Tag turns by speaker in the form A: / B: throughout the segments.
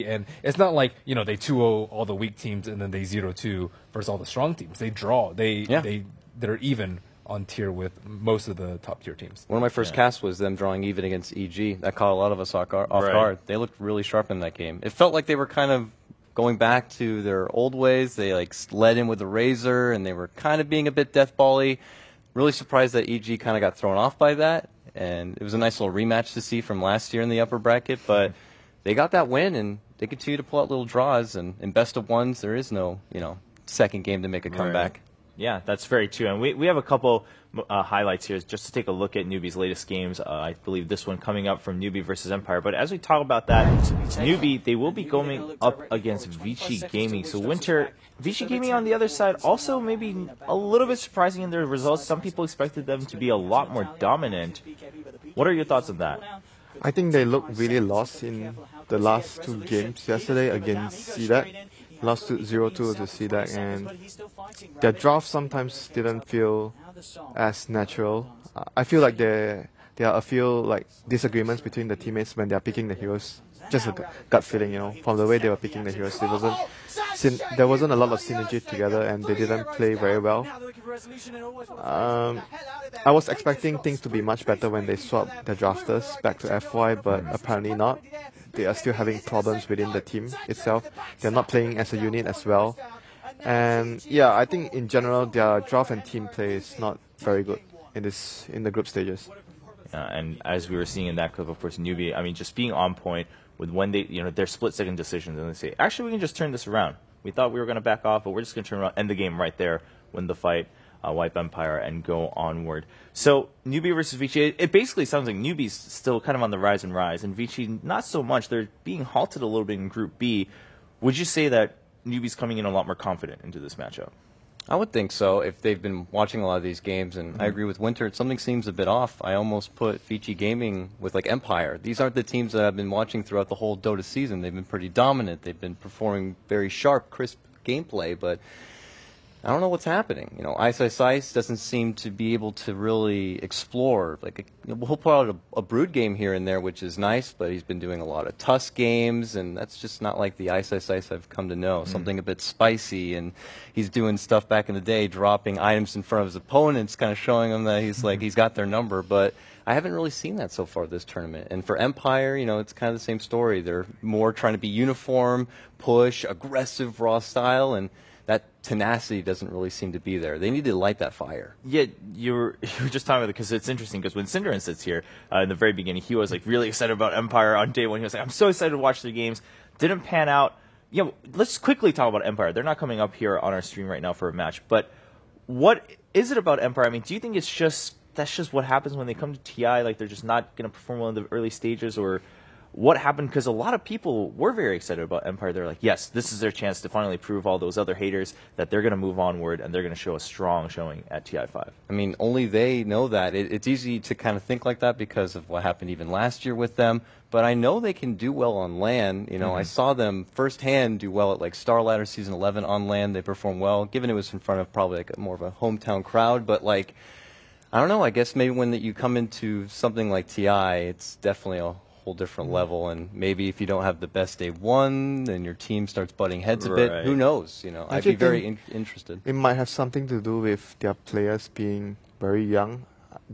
A: And it's not like, you know, they 2-0 all the weak teams and then they 0-2 versus all the strong teams. They draw. They're even on tier with most of the top tier teams.
B: One of my first casts was them drawing even against EG. That caught a lot of us off guard. They looked really sharp in that game. It felt like they were kind of going back to their old ways. They like led in with a razor, and they were kind of being a bit deathball-y. Really surprised that EG kind of got thrown off by that, and it was a nice little rematch to see from last year in the upper bracket, but they got that win, and they continue to pull out little draws, and in best of ones, there is no, second game to make a comeback.
C: Yeah, that's very true. And we have a couple highlights here just to take a look at Newbie's latest games. I believe this one coming up from Newbie versus Empire. But as we talk about that, Newbie, they will be going up against Vici Gaming. So Winter, Vici Gaming on the other side, also maybe a little bit surprising in their results. Some people expected them to be a lot more dominant. What are your thoughts on that?
D: I think they looked really lost in the last two games yesterday against CDAC. Lost 0-2 to CDAC, and their draft sometimes didn't feel as natural. I feel like there are a few disagreements between the teammates when they are picking the heroes. Just a gut feeling, from the way they were picking the heroes. There wasn't a lot of synergy together, and they didn't play very well. I was expecting things to be much better when they swapped the drafters back to FY, but apparently not. They are still having problems within the team itself. They're not playing as a unit as well. And yeah, I think in general their draft and team play is not very good in the group stages.
C: And as we were seeing in that clip, of course, Newbie, I mean, just being on point with when they, their split-second decisions, and they say, actually, we can just turn this around. We thought we were going to back off, but we're just going to turn around, end the game right there, win the fight, wipe Empire, and go onward. So Newbie versus Vici, it basically sounds like Newbie's still kind of on the rise, and Vici not so much. They're being halted a little bit in Group B. Would you say that Newbie's coming in a lot more confident into this matchup?
B: I would think so if they've been watching a lot of these games, and I agree with Winter. Something seems a bit off. I almost put Vici Gaming with Empire. These aren't the teams that I've been watching throughout the whole Dota season. They've been pretty dominant. They've been performing very sharp, crisp gameplay, but I don't know what's happening. Ice doesn't seem to be able to really explore. He'll put out a Brood game here and there, which is nice, but he's been doing a lot of Tusk games, and that's just not like the Ice I've come to know. Something a bit spicy, and he's doing stuff back in the day, dropping items in front of his opponents, kind of showing them that he's got their number, but I haven't really seen that so far this tournament. And for Empire, it's kind of the same story. They're more trying to be uniform, push, aggressive, raw style, and that tenacity doesn't really seem to be there. They need to light that fire.
C: Yeah, you were just talking about it because it's interesting because when Cinderin sits here in the very beginning, he was really excited about Empire on day one. He was like, I'm so excited to watch their games. Didn't pan out. Yeah, let's quickly talk about Empire. They're not coming up here on our stream right now for a match, but what is it about Empire? I mean, do you think that's just what happens when they come to TI? They're just not going to perform well in the early stages, or what happened? Because a lot of people were very excited about Empire. They're like, yes, this is their chance to finally prove all those other haters that they're going to move onward and they're going to show a strong showing at TI5.
B: I mean, only they know that. It's easy to kind of think like that because of what happened even last year with them. But I know they can do well on LAN. I saw them firsthand do well at Star Ladder Season 11 on LAN. They performed well, given it was in front of probably more of a hometown crowd. But I don't know. I guess maybe when you come into something like TI, it's definitely a whole different level, and maybe if you don't have the best day one, then your team starts butting heads a bit. Who knows? I'd be very interested.
D: It might have something to do with their players being very young.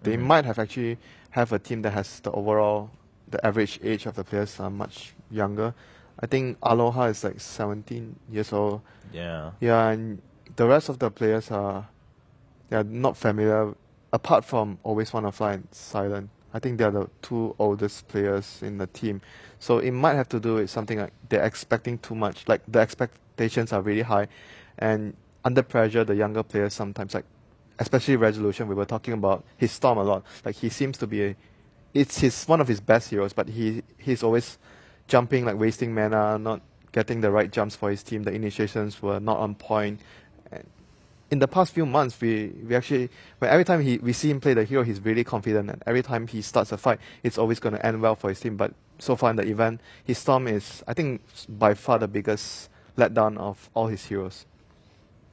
D: They might have actually have a team that has the average age of the players are much younger. I think Aloha is 17 years old.
C: Yeah.
D: Yeah, and the rest of the players they're not familiar, apart from Always Wanna Fly and Silent. I think they're the two oldest players in the team. So it might have to do with something like they're expecting too much. The expectations are really high. And under pressure, the younger players sometimes, especially Resolution, we were talking about his Storm a lot. He seems to be it's one of his best heroes, but he's always jumping, wasting mana, not getting the right jumps for his team. The initiations were not on point. In the past few months, we actually, every time we see him play the hero, he's really confident, and every time he starts a fight, it's always going to end well for his team. But so far in the event, his Storm is, I think, by far the biggest letdown of all his heroes.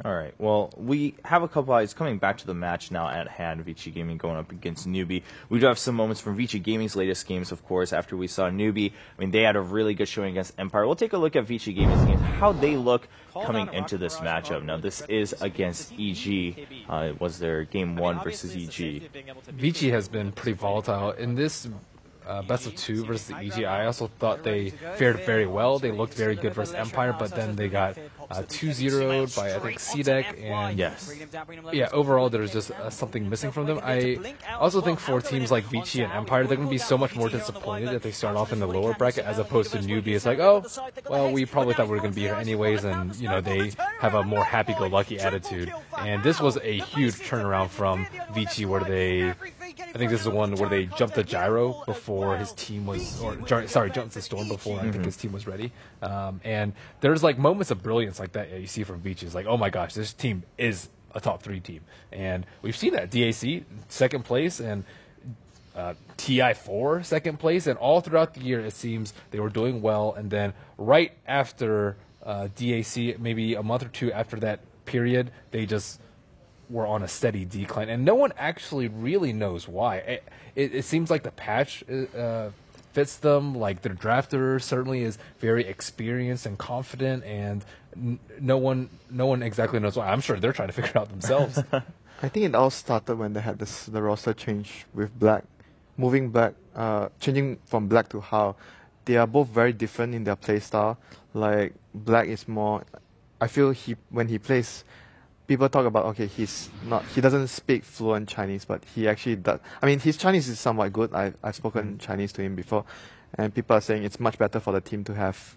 C: All right. Well, we have a couple eyes coming back to the match now at hand. Vici Gaming going up against Newbie. We do have some moments from Vici Gaming's latest games, of course, after we saw Newbie. I mean, they had a really good showing against Empire. We'll take a look at Vici Gaming's games, how they look coming into this matchup. Now, this is against EG. It was their game 1 versus EG.
A: Vici has been pretty volatile. In this best of 2 versus EG, I also thought they fared very well. They looked very good versus Empire, but then they got 2-0'd by, I think, CDEC, and yeah, overall there's just something missing from them. I also think for teams like Vici and Empire, they're going to be so much more disappointed if they start off in the lower bracket as opposed to Newbie. It's like, oh, well, we probably thought we were going to be here anyways, and, you know, they have a more happy-go-lucky attitude. And this was a huge turnaround from Vici, where I think this is the one where they jumped the gyro before his team was, jumped the storm before I think his team was ready. And there's like moments of brilliance like that you see from Vici. It's like, oh my gosh, this team is a top 3 team. And we've seen that. DAC, second place, and TI4, second place. And all throughout the year, it seems they were doing well. And then right after DAC, maybe a month or 2 after that period, they just were on a steady decline, and no one actually really knows why. It seems like the patch fits them. Like their drafter certainly is very experienced and confident, and no one exactly knows why. I'm sure they're trying to figure it out themselves.
D: I think it all started when they had the roster change with Black, changing from Black to How. They are both very different in their play style. Like Black is more, I feel when he plays, people talk about, okay, he doesn't speak fluent Chinese, but he actually does. I mean, his Chinese is somewhat good. I've spoken Chinese to him before, and people are saying it's much better for the team to have,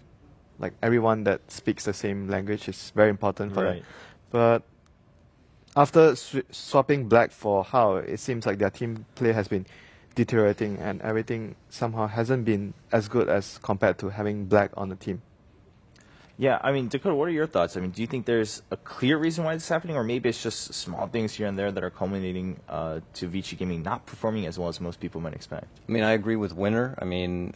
D: like, everyone that speaks the same language is very important for them. But after swapping Black for How, it seems like their team play has been deteriorating, and everything somehow hasn't been as good as compared to having Black on the team.
C: Yeah, I mean, Dakota, what are your thoughts? I mean, do you think there's a clear reason why this is happening, or maybe it's just small things here and there that are culminating to Vici Gaming not performing as well as most people might expect?
B: I mean, I agree with Winner. I mean,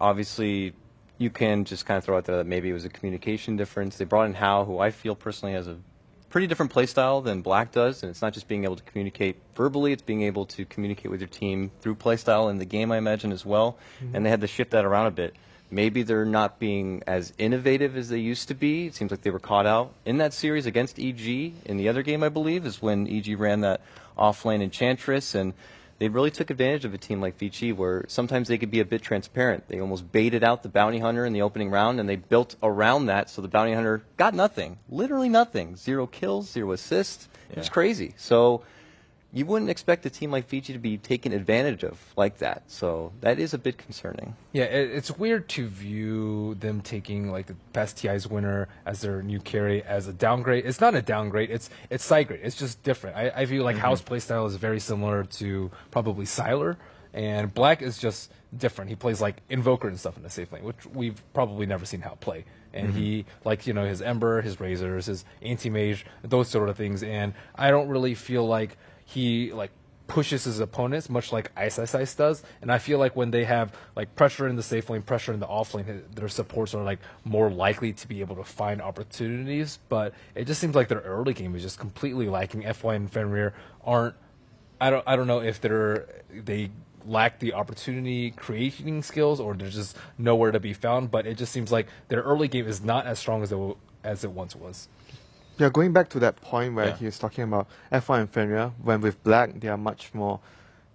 B: obviously, you can just kind of throw out there that maybe it was a communication difference. They brought in Hao, who I feel personally has a pretty different play style than Black does, and it's not just being able to communicate verbally, it's being able to communicate with your team through play style in the game, I imagine, as well. And they had to shift that around a bit. Maybe they're not being as innovative as they used to be. It seems like they were caught out in that series against EG. In the other game, I believe, is when EG ran that off-lane Enchantress, and they really took advantage of a team like Vici, where sometimes they could be a bit transparent. They almost baited out the Bounty Hunter in the opening round, and they built around that, so the Bounty Hunter got nothing. Literally nothing. 0 kills, 0 assists. Yeah. It's crazy. So you wouldn't expect a team like Vici to be taken advantage of like that. So that is a bit concerning.
A: Yeah, it's weird to view them taking like the past TI's winner as their new carry as a downgrade. It's not a downgrade. It's side grade. It's just different. I view like Hao's playstyle is very similar to probably Siler, and Black is just different. He plays like Invoker and stuff in the safe lane, which we've probably never seen Hao play. And he, like, you know, his Ember, his Razors, his Anti-Mage, those sort of things. And I don't really feel like he like pushes his opponents much like Ice does, and I feel like when they have like pressure in the safe lane, pressure in the off lane, their supports are like more likely to be able to find opportunities. But it just seems like their early game is just completely lacking. FY and Fenrir aren't. I don't know if they lack the opportunity creating skills, or they're just nowhere to be found. But it just seems like their early game is not as strong as it once was.
D: Yeah, going back to that point where he was talking about F1 and Fenrir, when with Black, they are much more,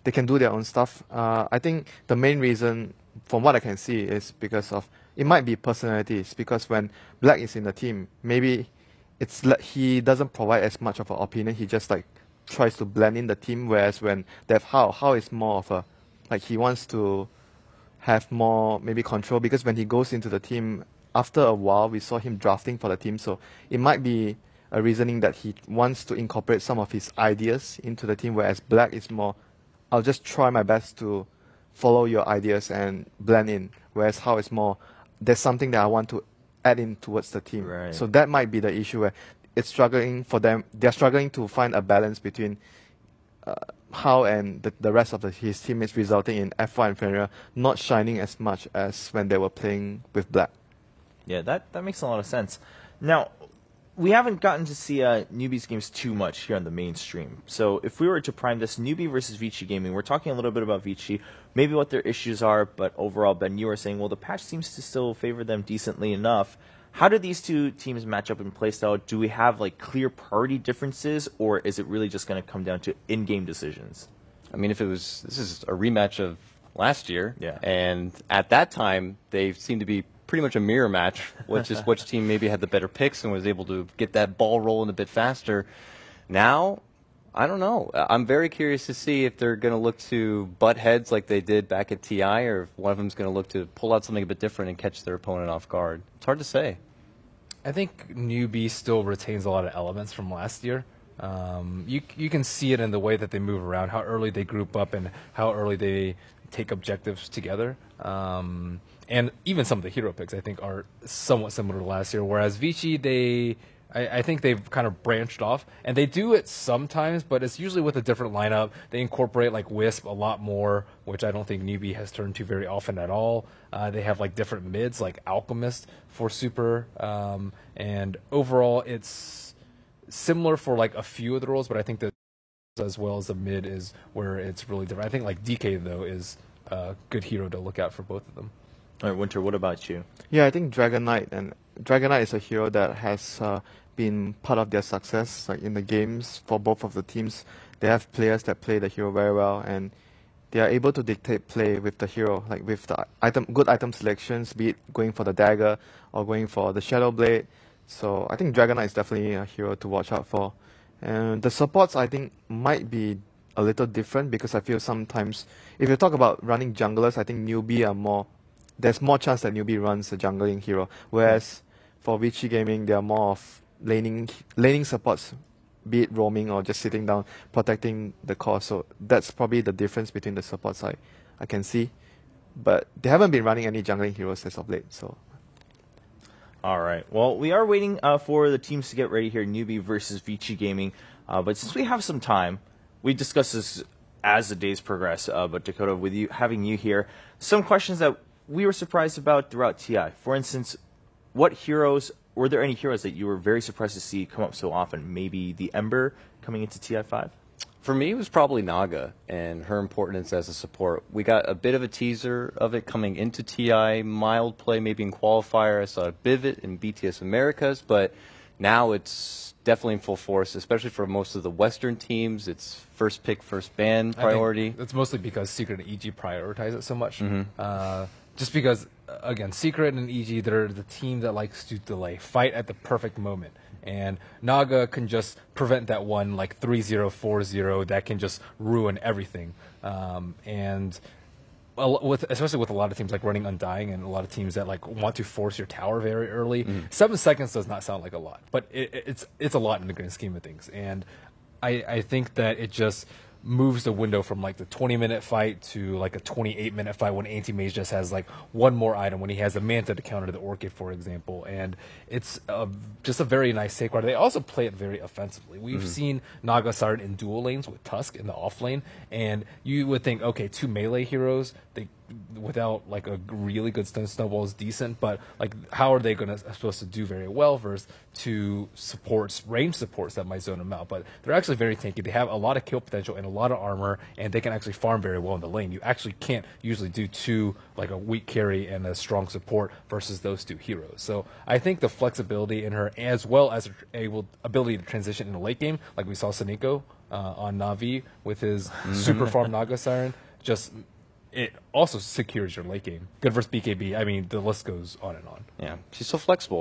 D: they can do their own stuff. I think the main reason, from what I can see, is because of, it might be personalities, because when Black is in the team, maybe it's like he doesn't provide as much of an opinion, he just like tries to blend in the team, whereas when they have Hao is more of a, like he wants to have more maybe control, because when he goes into the team, after a while, we saw him drafting for the team, so it might be a reasoning that he wants to incorporate some of his ideas into the team, whereas Black is more, I'll just try my best to follow your ideas and blend in, whereas Hao is more, there's something that I want to add in towards the team.
C: Right.
D: So that might be the issue where it's struggling for them. They're struggling to find a balance between Hao and the rest of his teammates, resulting in F1 and Fenrir not shining as much as when they were playing with Black.
C: Yeah, that makes a lot of sense. Now, we haven't gotten to see Newbie's games too much here on the mainstream. So if we were to prime this Newbie versus Vici gaming, we're talking a little bit about Vici, maybe what their issues are, but overall, Ben, you were saying, well, the patch seems to still favor them decently enough. How do these two teams match up in playstyle? Do we have like clear priority differences, or is it really just going to come down to in-game decisions?
B: I mean, this is a rematch of last year,
C: Yeah.
B: and at that time they seemed to be pretty much a mirror match, which team maybe had the better picks and was able to get that ball rolling a bit faster. Now, I don't know. I'm very curious to see if they're going to look to butt heads like they did back at TI, or if one of them is going to look to pull out something a bit different and catch their opponent off guard. It's hard to say.
A: I think Newbie still retains a lot of elements from last year. You can see it in the way that they move around, how early they group up, and how early they take objectives together. And even some of the hero picks, I think, are somewhat similar to last year. Whereas Vici, I think they've kind of branched off, and they do it sometimes, but it's usually with a different lineup. They incorporate like Wisp a lot more, which I don't think Newbie has turned to very often at all. They have like different mids, like Alchemist for Super, and overall it's similar for like a few of the roles, but I think that as well as the mid is where it's really different. I think like DK though is a good hero to look at for both of them.
C: All right, Winter, what about you?
D: Yeah, I think Dragon Knight is a hero that has been part of their success, like in the games for both of the teams. They have players that play the hero very well, and they are able to dictate play with the hero, like with the good item selections, be it going for the dagger or going for the Shadow Blade. So I think Dragon Knight is definitely a hero to watch out for. And the supports, I think, might be a little different, because I feel sometimes, if you talk about running junglers, I think there's more chance that Newbie runs a jungling hero, whereas for Vici Gaming, they are more of laning supports, be it roaming or just sitting down, protecting the core. So that's probably the difference between the supports I can see. But they haven't been running any jungling heroes as of late. So.
C: All right. Well, we are waiting for the teams to get ready here, Newbie versus Vici Gaming. But since we have some time, we discuss this as the days progress. But Dakota, with having you here, some questions that we were surprised about throughout TI. For instance, were there any heroes that you were very surprised to see come up so often? Maybe the Ember coming into TI5?
B: For me, it was probably Naga and her importance as a support. We got a bit of a teaser of it coming into TI, mild play maybe in qualifier. I saw a bit of it in BTS Americas, but now it's definitely in full force, especially for most of the Western teams. It's first pick, first ban priority.
A: It's mostly because Secret and EG prioritize it so much. Just because, again, Secret and EG, they're the team that likes to delay, fight at the perfect moment. And Naga can just prevent that one, like 3-0, 4-0, that can just ruin everything. And especially with a lot of teams like running Undying and a lot of teams that like want to force your tower very early, 7 seconds does not sound like a lot, but it's a lot in the grand scheme of things. And I think that it just moves the window from like the 20-minute fight to like a 28-minute fight when Anti-Mage just has like one more item, when he has a Manta to counter the Orchid, for example. And it's just a very nice safeguard. They also play it very offensively. We've seen Naga Siren in dual lanes with Tusk in the off lane, and you would think, okay, 2 melee heroes, without like a really good snowball is decent, but like how are they supposed to do very well versus 2 range supports that might zone them out? But they're actually very tanky. They have a lot of kill potential and a lot of armor, and they can actually farm very well in the lane. You actually can't usually do 2, like a weak carry and a strong support versus those 2 heroes. So I think the flexibility in her, as well as her ability to transition in the late game, like we saw Saneko on Na'Vi with his super farm Naga Siren, it also secures your late game. Good versus BKB. I mean, the list goes on and on.
B: Yeah, she's so flexible.